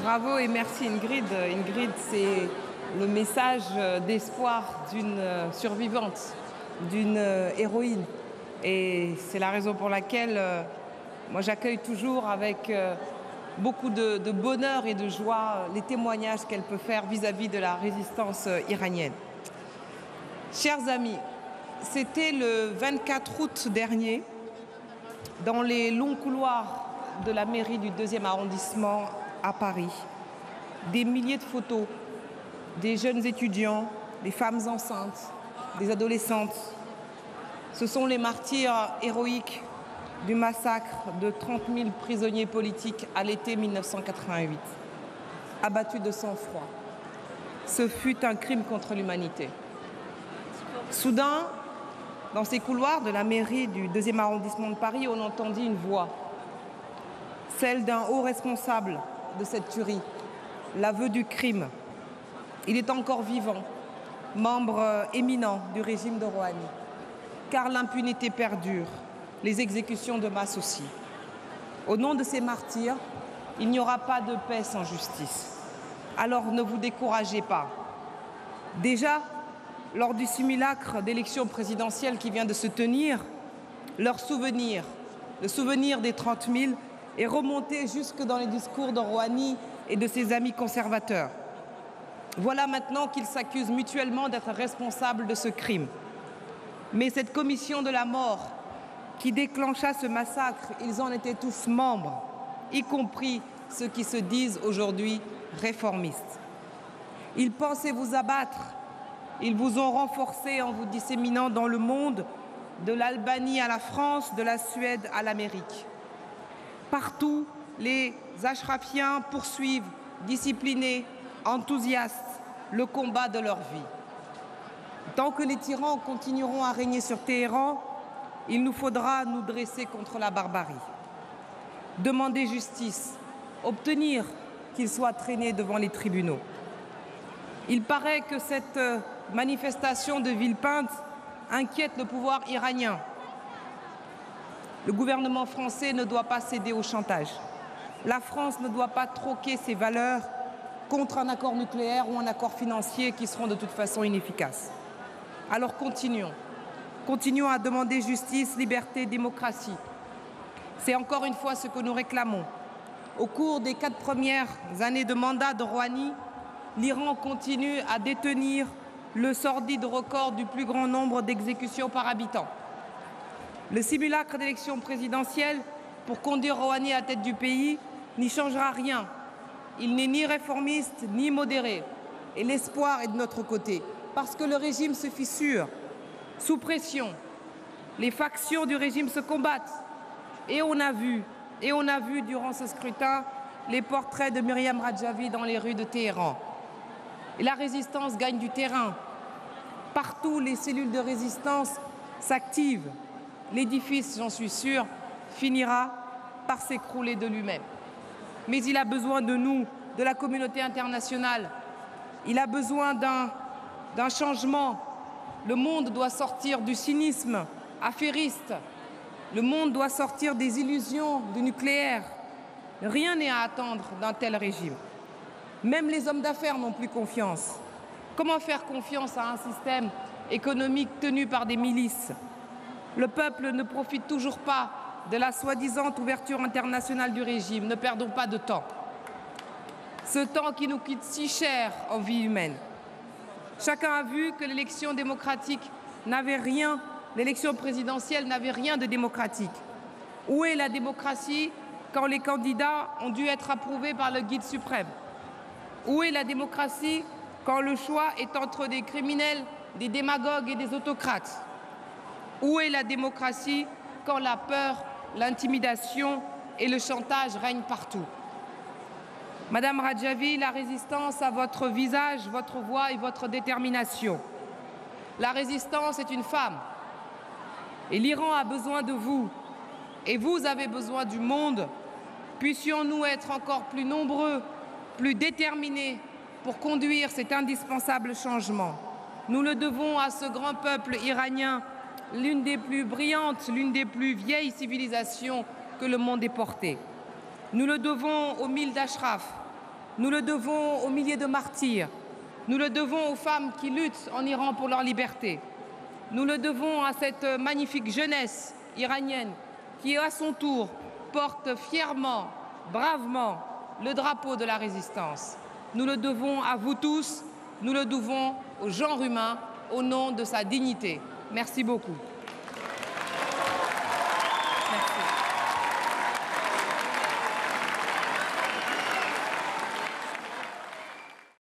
Bravo et merci Ingrid. Ingrid, c'est le message d'espoir d'une survivante, d'une héroïne. Et c'est la raison pour laquelle moi j'accueille toujours avec beaucoup de bonheur et de joie les témoignages qu'elle peut faire vis-à-vis de la résistance iranienne. Chers amis, c'était le 24 août dernier, dans les longs couloirs de la mairie du 2e arrondissement à Paris. Des milliers de photos, des jeunes étudiants, des femmes enceintes, des adolescentes. Ce sont les martyrs héroïques du massacre de 30 000 prisonniers politiques à l'été 1988, abattus de sang-froid. Ce fut un crime contre l'humanité. Soudain, dans ces couloirs de la mairie du 2e arrondissement de Paris, on entendit une voix, celle d'un haut responsable de cette tuerie, l'aveu du crime. Il est encore vivant, membre éminent du régime de Rouhani, car l'impunité perdure, les exécutions de masse aussi. Au nom de ces martyrs, il n'y aura pas de paix sans justice. Alors ne vous découragez pas. Déjà, lors du simulacre d'élection présidentielle qui vient de se tenir, leur souvenir, le souvenir des 30 000, est remonté jusque dans les discours de Rouhani et de ses amis conservateurs. Voilà maintenant qu'ils s'accusent mutuellement d'être responsables de ce crime. Mais cette commission de la mort qui déclencha ce massacre, ils en étaient tous membres, y compris ceux qui se disent aujourd'hui réformistes. Ils pensaient vous abattre, ils vous ont renforcé en vous disséminant dans le monde, de l'Albanie à la France, de la Suède à l'Amérique. Partout, les ashrafiens poursuivent, disciplinés, enthousiastes, le combat de leur vie. Tant que les tyrans continueront à régner sur Téhéran, il nous faudra nous dresser contre la barbarie. Demander justice, obtenir qu'ils soient traînés devant les tribunaux. Il paraît que cette manifestation de Villepinte inquiète le pouvoir iranien. Le gouvernement français ne doit pas céder au chantage. La France ne doit pas troquer ses valeurs contre un accord nucléaire ou un accord financier qui seront de toute façon inefficaces. Alors continuons. Continuons à demander justice, liberté, démocratie. C'est encore une fois ce que nous réclamons. Au cours des 4 premières années de mandat de Rouhani, l'Iran continue à détenir le sordide record du plus grand nombre d'exécutions par habitant. Le simulacre d'élection présidentielle pour conduire Rouhani à la tête du pays n'y changera rien. Il n'est ni réformiste ni modéré. Et l'espoir est de notre côté, parce que le régime se fissure, sous pression. Les factions du régime se combattent. Et on a vu durant ce scrutin les portraits de Myriam Radjavi dans les rues de Téhéran. Et la résistance gagne du terrain. Partout, les cellules de résistance s'activent. L'édifice, j'en suis sûre, finira par s'écrouler de lui-même. Mais il a besoin de nous, de la communauté internationale. Il a besoin d'un changement. Le monde doit sortir du cynisme affairiste. Le monde doit sortir des illusions du nucléaire. Rien n'est à attendre d'un tel régime. Même les hommes d'affaires n'ont plus confiance. Comment faire confiance à un système économique tenu par des milices? Le peuple ne profite toujours pas de la soi-disant ouverture internationale du régime. Ne perdons pas de temps. Ce temps qui nous coûte si cher en vie humaine. Chacun a vu que l'élection démocratique n'avait rien, l'élection présidentielle n'avait rien de démocratique. Où est la démocratie quand les candidats ont dû être approuvés par le guide suprême? Où est la démocratie quand le choix est entre des criminels, des démagogues et des autocrates? Où est la démocratie quand la peur, l'intimidation et le chantage règnent partout? Madame Radjavi, la résistance a votre visage, votre voix et votre détermination. La résistance est une femme. Et l'Iran a besoin de vous. Et vous avez besoin du monde. Puissions-nous être encore plus nombreux, plus déterminés pour conduire cet indispensable changement. Nous le devons à ce grand peuple iranien, l'une des plus brillantes, l'une des plus vieilles civilisations que le monde ait portées. Nous le devons aux 1000 d'Ashraf, Nous le devons aux milliers de martyrs. Nous le devons aux femmes qui luttent en Iran pour leur liberté. Nous le devons à cette magnifique jeunesse iranienne qui, à son tour, porte fièrement, bravement le drapeau de la résistance. Nous le devons à vous tous, nous le devons au genre humain au nom de sa dignité. Merci beaucoup.